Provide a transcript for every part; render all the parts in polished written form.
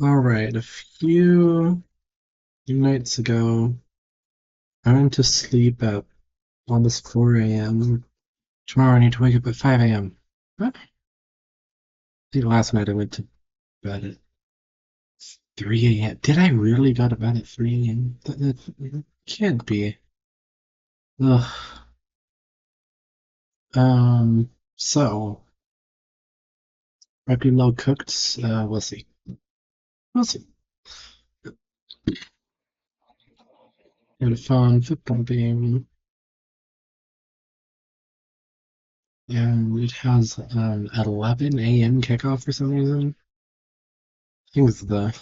Alright, a few nights ago, I went to sleep at almost 4 a.m. Tomorrow I need to wake up at 5 a.m. What? I think last night I went to bed at 3 a.m. Did I really go to bed at 3 a.m.? That can't be. Ugh. So, might be low cooked. We'll see. We'll see. Had a fun football game, and it has an 11 a.m. kickoff for some reason. I think it's the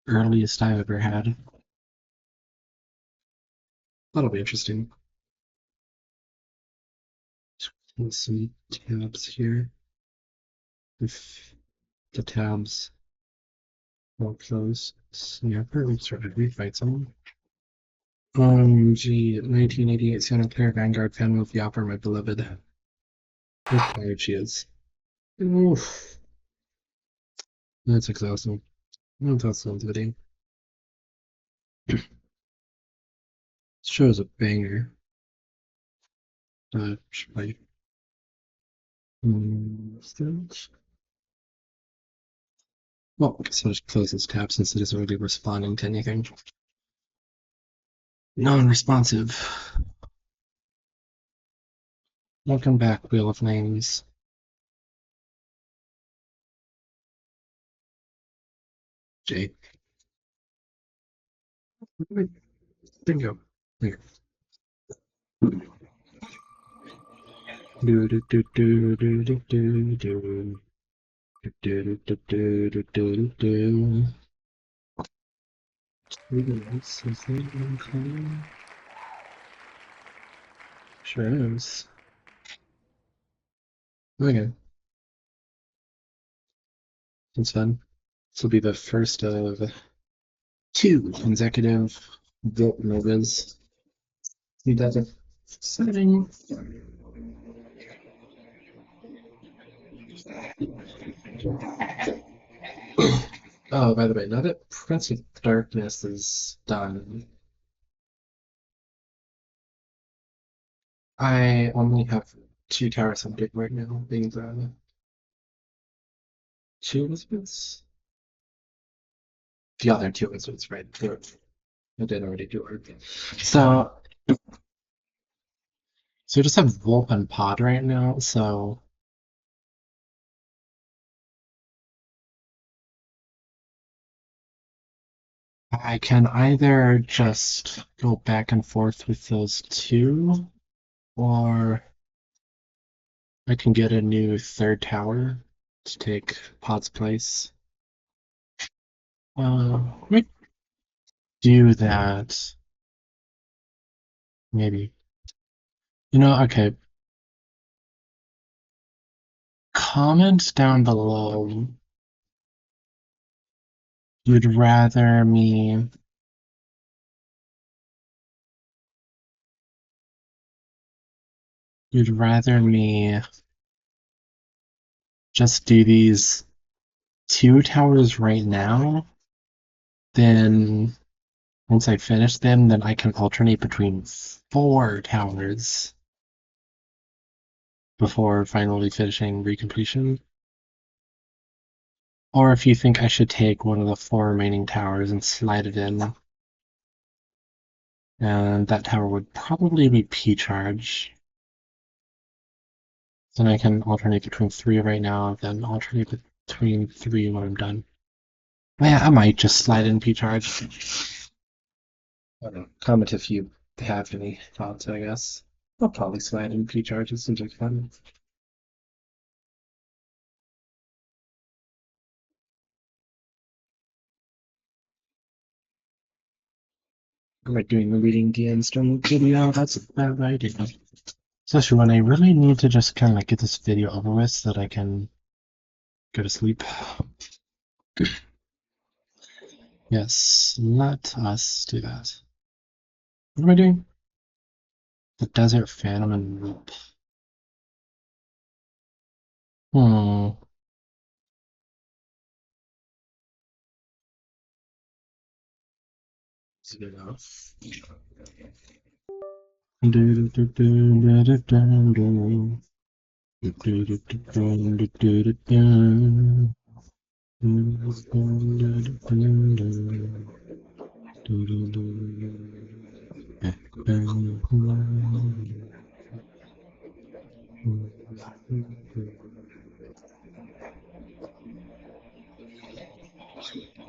earliest I've ever had. That'll be interesting. Let's see tabs here. If the tabs won't close. Yeah, apparently started refight someone. Gee, 1988 Santa Clara Vanguard fan with the opera, my beloved. How tired she is. Oof. That's exhausting. That's exhausting. This show is a banger. Should I still? Well, I guess I'll just close this tab since it isn't really responding to anything. Non-responsive. Welcome back, Wheel of Names. Jay. Bingo. Here. Do do do do do do do do. Do do do do do do do. Is it unclear? Sure is. Okay, that's fun. This will be the first of two consecutive vote novas. See that exciting. Oh, by the way, now that Prince of Darkness is done, I only have two towers I'm right now, being the two wizards. The other two wizards, right? I did already do it. So we just have Wolf and Pod right now, so I can either just go back and forth with those two, or I can get a new third tower to take Pod's place. Let me do that. Maybe. Okay. Comment down below. You'd rather me you'd rather me just do these two towers right now, then once I finish them, then I can alternate between four towers before finally finishing recompletion. Or if you think I should take one of the four remaining towers and slide it in, and that tower would probably be P-charge. Then I can alternate between three right now, then alternate between three when I'm done. Yeah, I might just slide in P-charge. I don't know. Comment if you have any thoughts, I guess. I'll probably slide in P-charge. It seems like fun. I'm like doing the reading DN string video. That's a bad idea. Especially when I really need to just kind of like get this video over with so that I can go to sleep. Yes, let us do that. What am I doing? The Desert Phantom and Loop. Hmm. Is it enough? I'm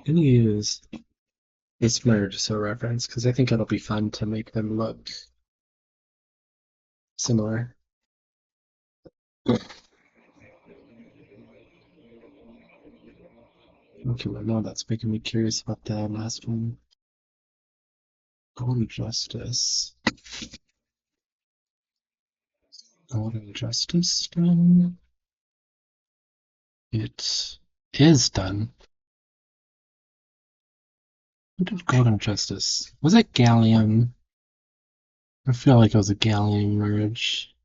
gonna use this merge as a reference because I think it'll be fun to make them look similar. Okay, well now that's making me curious about the last one. Golden Justice. Golden Justice done? It is done. What did Golden Justice? Was it Gallium? I feel like it was a Gallium merge.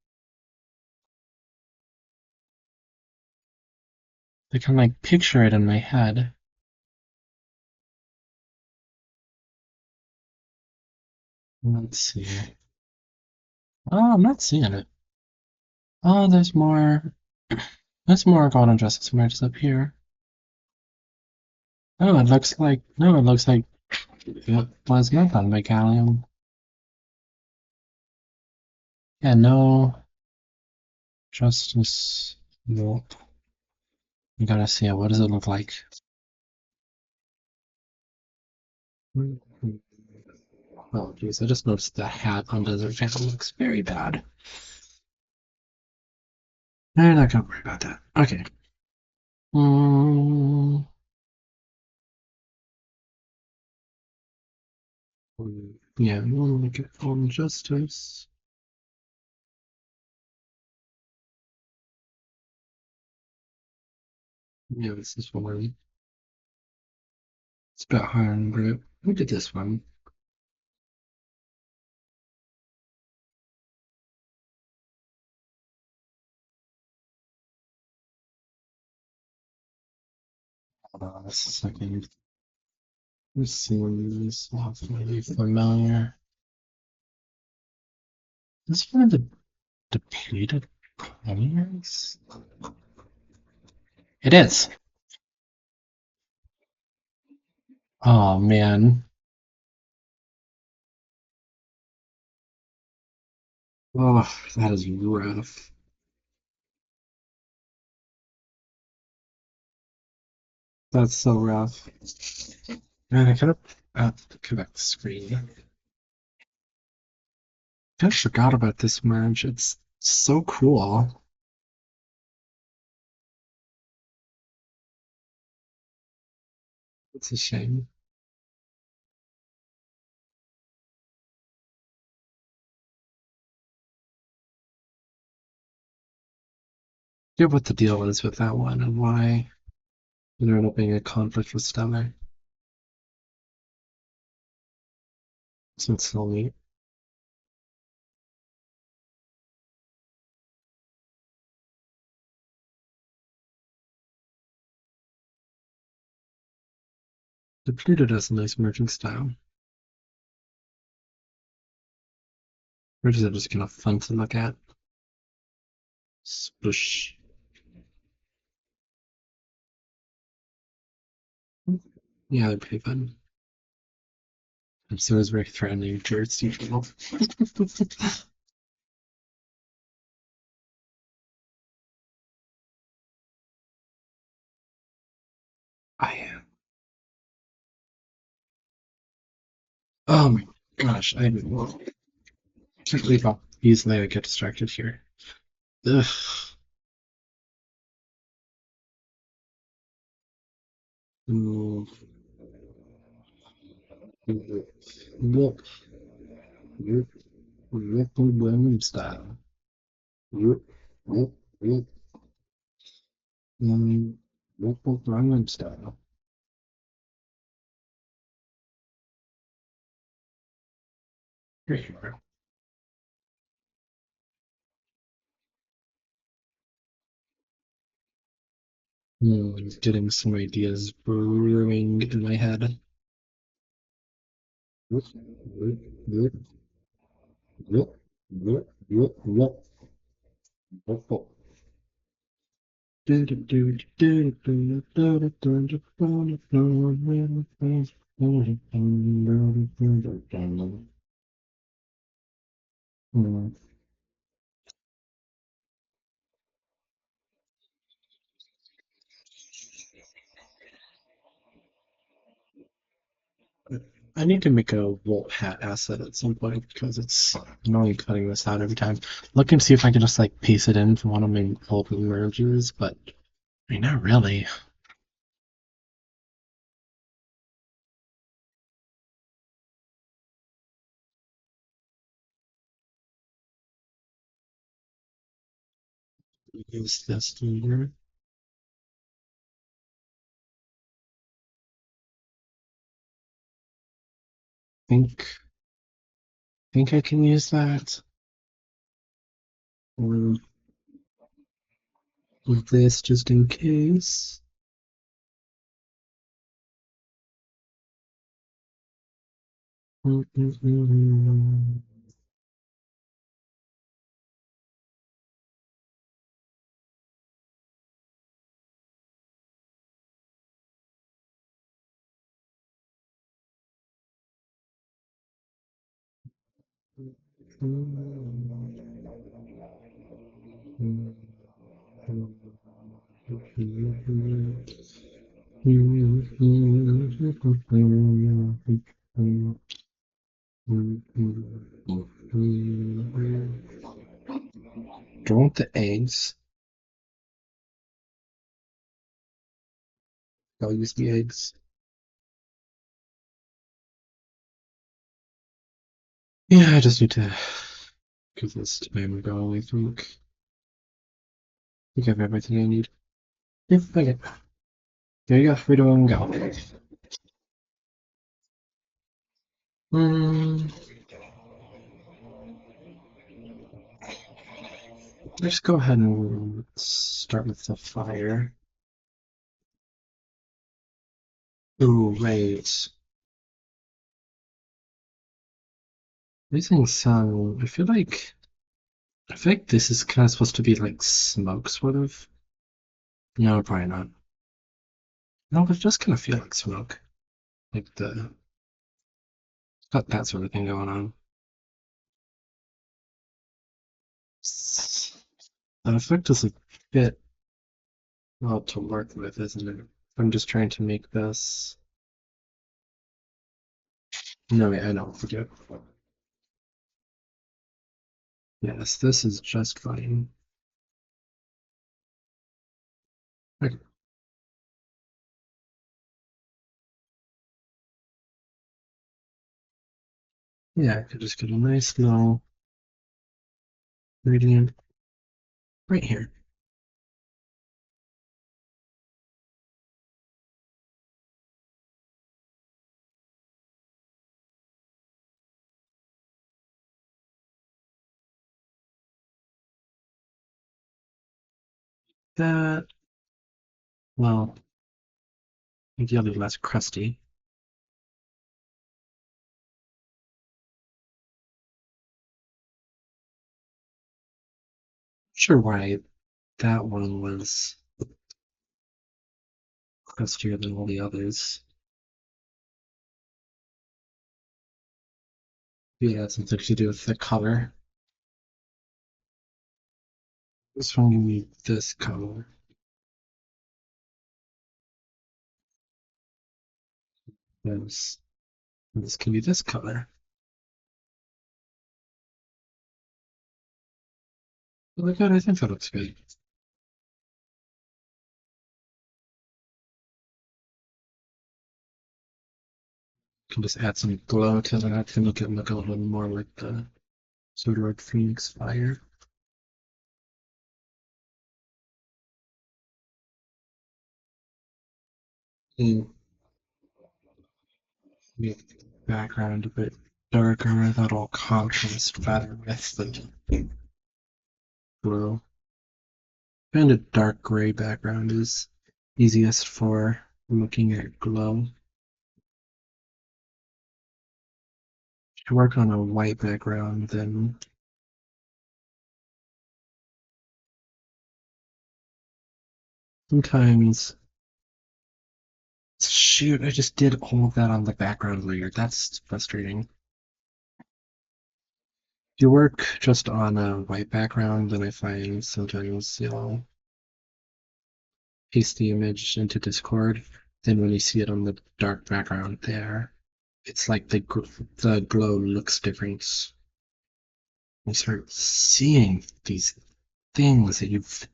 I can like picture it in my head. Let's see. Oh, I'm not seeing it. Oh, there's more. There's more Golden Justice merges up here. Oh, it looks like no, it looks like it was not done by Gallium. Yeah, no Justice. Nope. You gotta see it. What does it look like? Oh, geez, I just noticed the hat on Desert Phantom looks very bad. I'm not gonna worry about that. Okay. Mm, yeah, we'll look at Golden Justice. Yeah, this is one. It's a bit higher in grip. Who did this one? Hold on a second. Let's see when this sounds really familiar. This one of the depleted players? It is. Oh man. Oh, that is rough. That's so rough. Man, I could have connect the screen. I forgot about this merge. It's so cool. It's a shame. Yeah, what the deal is with that one and why there ended up being a conflict with Stellar. So it's so neat. Depleted has a nice merging style. Merges are just kind of fun to look at. Spush. Yeah, they're pretty fun. And so is very threatening towards people. I am. Oh my gosh, I can't believe how easily I get distracted here. Ugh. Mm. Look, Ripple Bloom style. Ripple Bloom style. Here you are. Getting some ideas brewing in my head. I need to make a wool hat asset at some point because it's annoying cutting this out every time. Look and see if I can just like paste it in from one of my old merges, but I mean, not really. Use this here. Think I can use that. Or with this just in case. Don't want the eggs. I'll use the eggs. Yeah, I just need to give this to my go, I think. I have everything I need. Yeah, okay. There you go, free to go. Mm, let's go ahead and start with the fire. Ooh, wait. Using sun, I feel like this is kind of supposed to be like smoke, sort of. No, probably not. No, but it just kind of feel like smoke. Like got that sort of thing going on. That effect is a bit well to work with, isn't it? I'm just trying to make this. No, wait, I know. Forget. Yes, this is just fine. Okay. Yeah, I could just get a nice little gradient right here. That, well, ideally less crusty. Sure why that one was crustier than all the others. Yeah, it something to do with the color. This one give me this color. This can be this color. Oh my god, I think that looks good. Can just add some glow to that to make it look a little more like the sort of like Phoenix Fire. And make the background a bit darker, that'll contrast better with the glow. And a dark gray background is easiest for looking at glow. I work on a white background, then sometimes, shoot, I just did all of that on the background layer. That's frustrating. If you work just on a white background, then I find sometimes you'll paste the image into Discord. Then when you see it on the dark background there, it's like the glow looks different. You start seeing these things that you've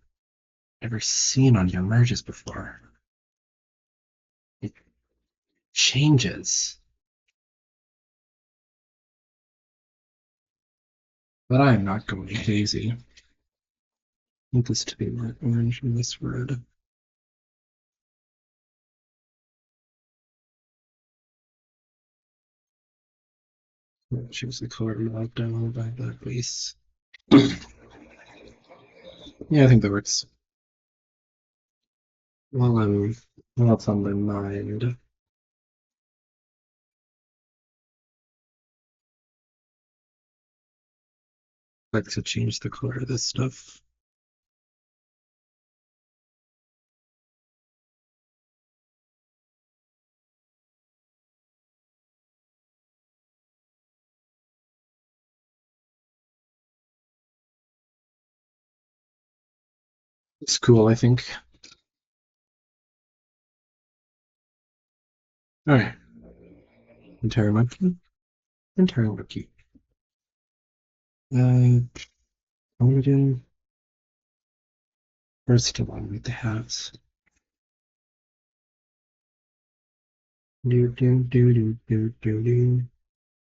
never seen on your merges before. It changes. But I'm not going crazy. I want this to be more orange and this red. Choose the color locked down by the base. Yeah, I think that works. Well, well, it's on my mind. I like to change the color of this stuff. It's cool, I think. Alright. Entire monkey. Entire monkey. What are we doing? First of all, with the hats. Do do do do do do do.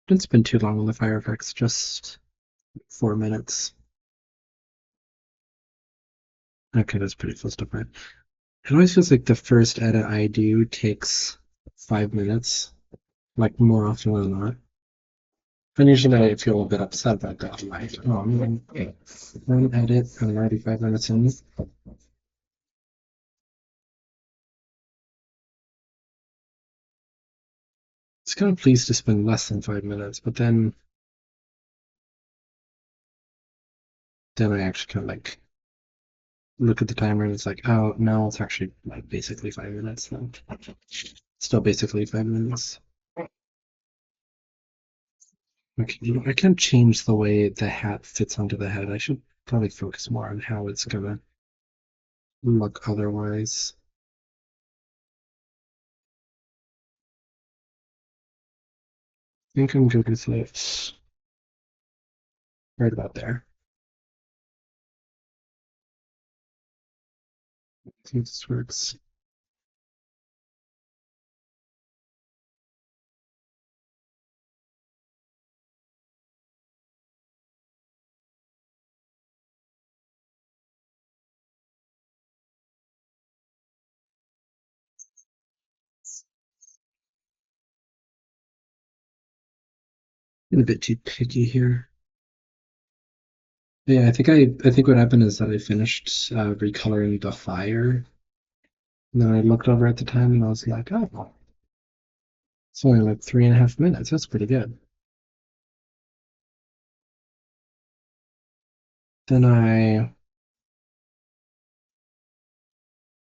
Didn't spend too long on the fire effects, just 4 minutes. Okay, that's pretty close to fine. It always feels like the first edit I do takes 5 minutes, like more often than not. And usually I feel a bit upset about that. Like, oh, one edit, I'm already 5 minutes in. It's kind of pleased to spend less than 5 minutes, but then I actually kind of like look at the timer and it's like, oh no, it's actually like basically 5 minutes then. Still basically 5 minutes. Okay, I can't change the way the hat fits onto the head. I should probably focus more on how it's gonna look otherwise. I think I'm good with it right about there. I think this works. I'm a bit too picky here. Yeah, I think what happened is that I finished recoloring the fire. And then I looked over at the time and I was like, oh, it's only like 3.5 minutes. That's pretty good. Then I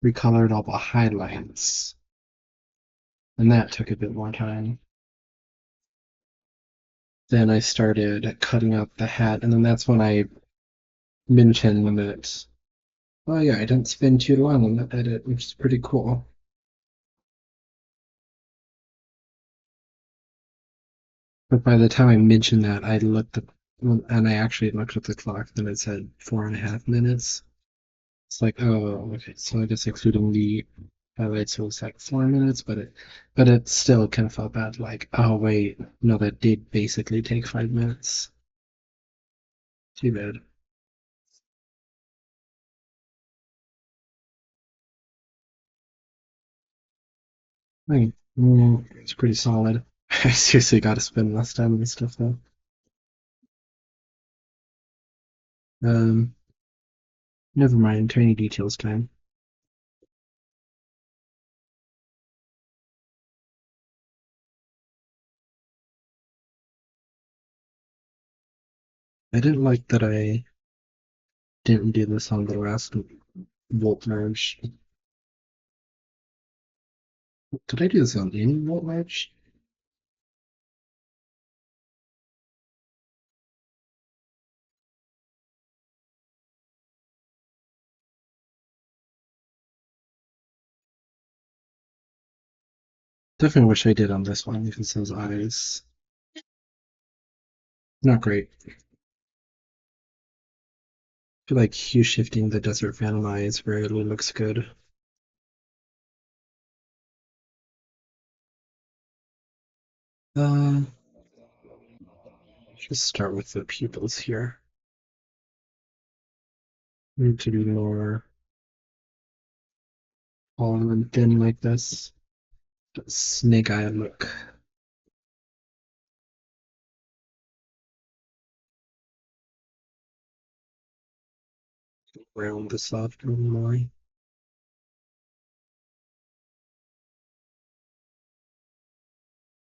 recolored all the highlights, and that took a bit more time. Then I started cutting out the hat, and then that's when I mentioned that, oh yeah, I didn't spend too long on that edit, which is pretty cool. But by the time I mentioned that, I looked at, and I actually looked at the clock, and it said 4.5 minutes. It's like, oh, okay, so I guess including the highlights, it was like 4 minutes, but it still kind of felt bad. Like, oh wait, no, that did basically take 5 minutes. Too bad. It's pretty solid. I seriously got to spend less time on this stuff though. Um, Never mind. Tiny details time. I didn't like that I didn't do this on the last volt merge. Did I do this on any volt merge? Definitely wish I did on this one because those eyes. Not great. I feel like hue shifting the Desert Phantom eyes rarely looks good. Uh, just start with the pupils here. Need to be more tall and thin like this. Snake eye look. Round this off a little more.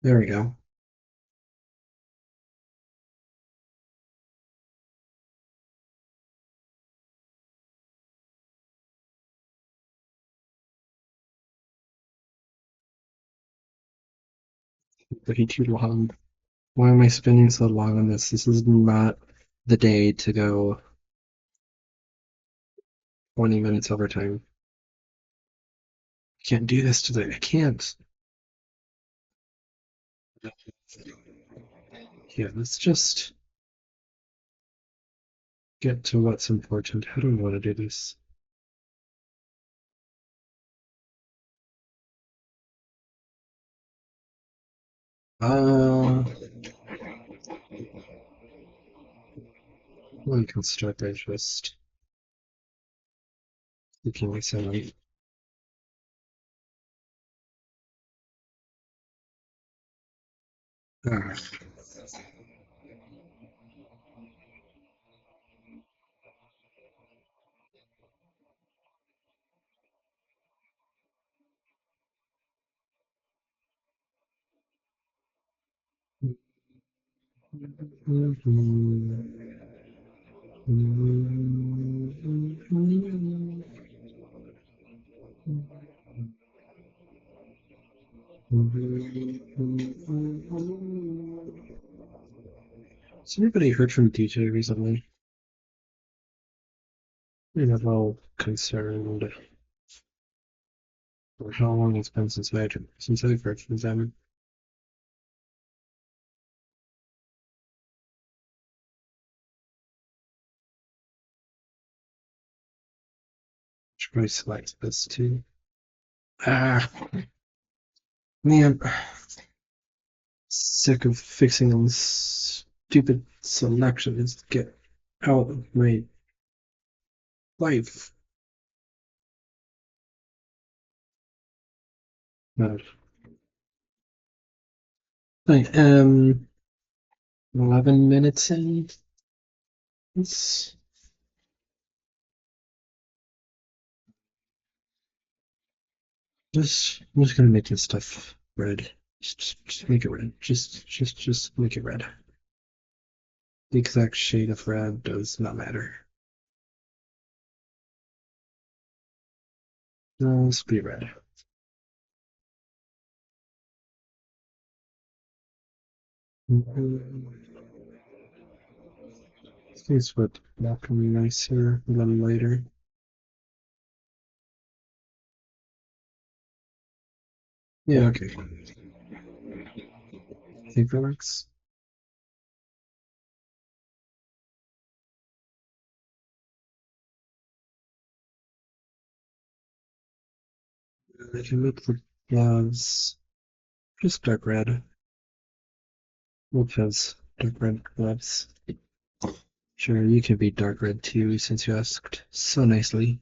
There we go. Way too long. Why am I spending so long on this? This is not the day to go 20 minutes overtime. I can't do this today. I can't. Yeah, let's just get to what's important. How do I want to do this? Uh, we can start by just looking like someone. Ah, has anybody heard from DJ recently? I'm a little concerned for how long it's been since I've heard from them. Should probably select this too. Ah, man, sick of fixing those stupid selections. Get out of my life. God. I am 11 minutes in. It's I'm just gonna make this stuff red. Just make it red. Just make it red. The exact shade of red does not matter. Just be red. This would not be nicer a little later. Yeah, okay. I think that works. I can make the gloves just dark red. Wolf has dark red gloves. Sure, you can be dark red too, since you asked so nicely.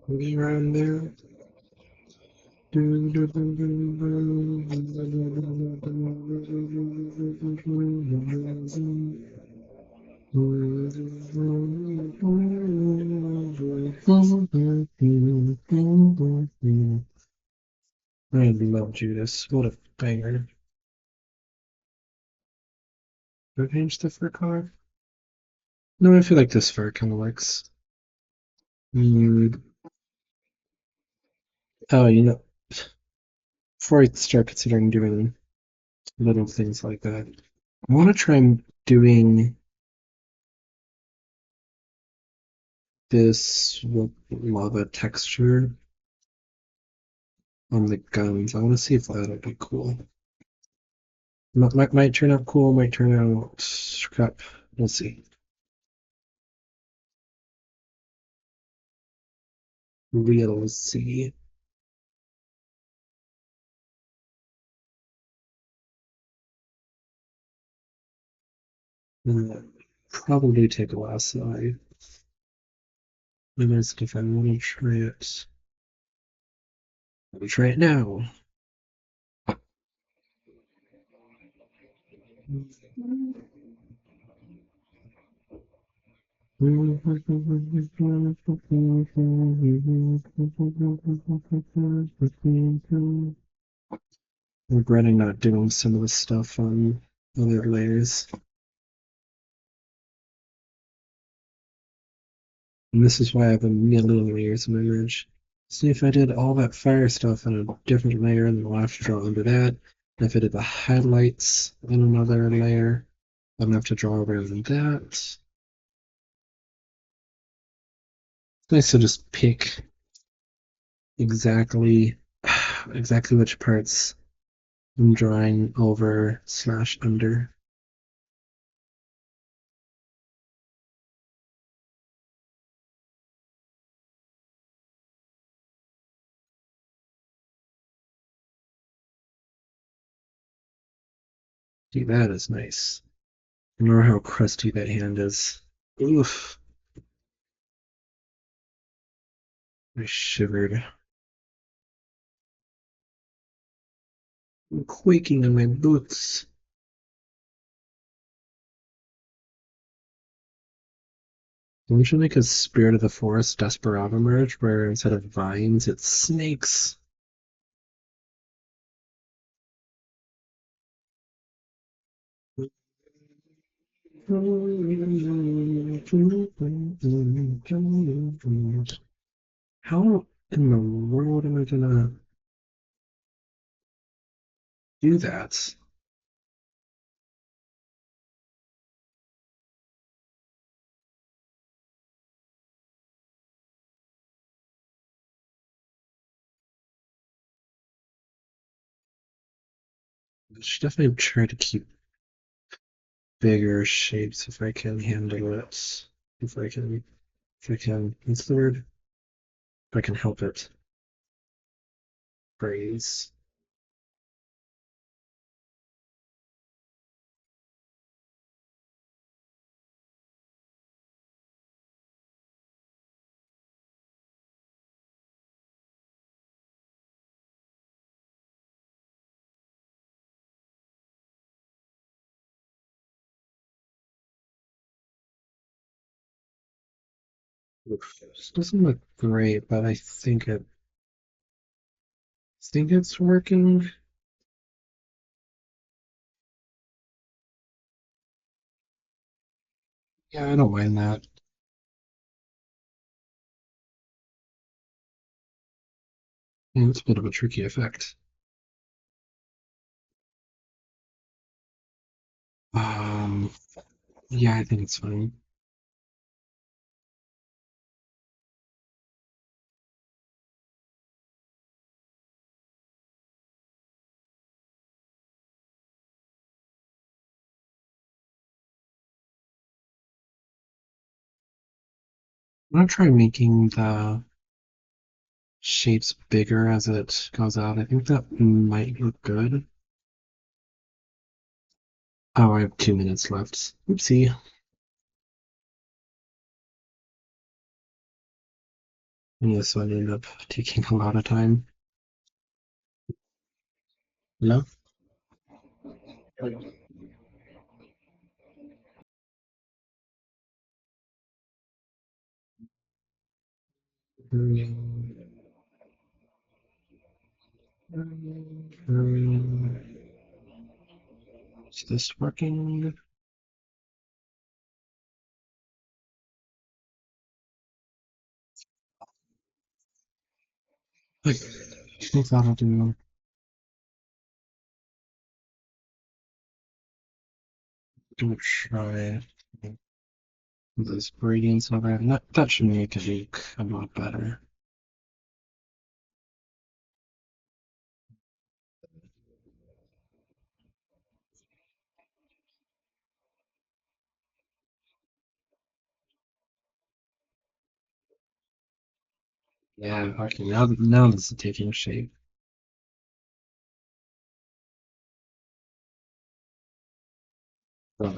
Maybe around there. I love Judas. What a banger. Do I change the fur color? No, I feel like this fur kind of works. Mm. Oh, before I start considering doing little things like that, I want to try doing this with lava texture on the guns. I want to see if that'll be cool. Might turn out cool, might turn out crap. We'll see. We'll see. Probably take a lasso. I'm ask if I want to try it. Let me try it now. Regretting not doing some of the stuff on other layers. And this is why I have a million layers in my ridge. See, if I did all that fire stuff in a different layer, and then I'll have to draw under that. And if I did the highlights in another layer, I'm gonna have to draw around that. It's nice to just pick exactly which parts I'm drawing over slash under. See, that is nice. I remember how crusty that hand is. Oof, I shivered. I'm quaking in my boots. We should make a Spirit of the Forest Desperado merge where instead of vines, it's snakes. How in the world am I gonna do that? I should definitely try to keep bigger shapes if I can handle it. What's the word? If I can help it. Phrase. Oof. This doesn't look great, but I think it's working. Yeah, I don't mind that. Yeah, it's a bit of a tricky effect. Um, yeah, I think it's fine. I'm gonna try making the shapes bigger as it goes out. I think that might look good. Oh, I have 2 minutes left. Oopsie. And this one ended up taking a lot of time. No? Is this working? Like, I think that'll do try this gradients over. That should make it look a lot better. Yeah, okay, now this is taking shape. But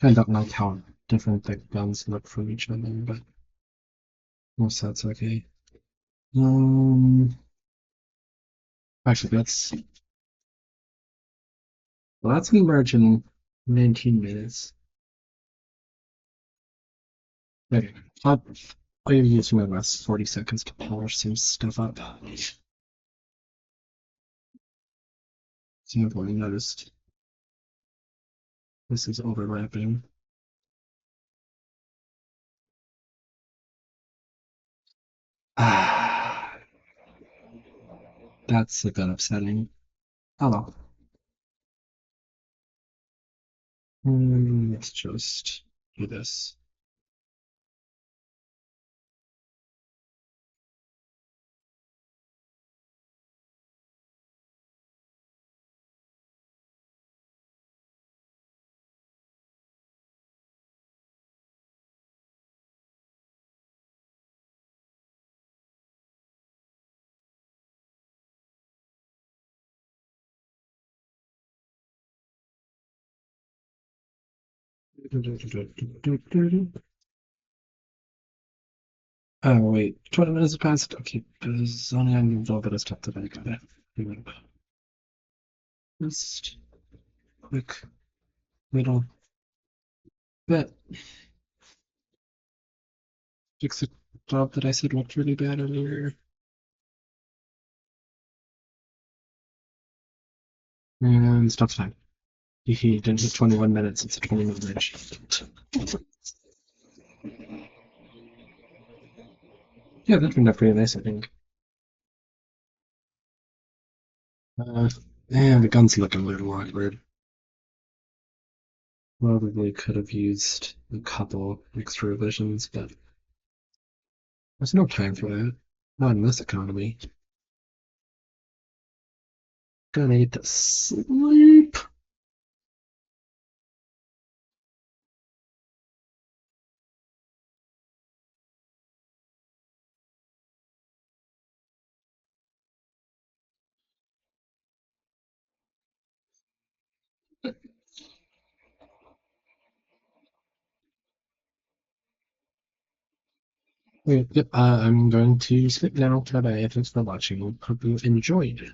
I don't like how different the guns look from each other, but most that's okay. Um, actually, that's gonna merge in 19 minutes. Okay, I'll use my last 40 seconds to polish some stuff up. See if I noticed this is overlapping. Ah, that's a bit upsetting. Hello. Let's just do this. Oh wait, 20 minutes have passed. Okay, there's only a little bit of stuff that I gotta do up. Just quick little bit. Fix a job that I said looked really bad earlier. And stop time. He didn't hit 21 minutes, it's a 20-minute match. Yeah, that turned out pretty nice, I think. And the gun's looking a little awkward. Probably could have used a couple extra revisions, but there's no time for that. Not in this economy. Gonna need to sleep. Yep, I'm going to sleep now. Bye bye. Thanks for watching. Hope you enjoyed.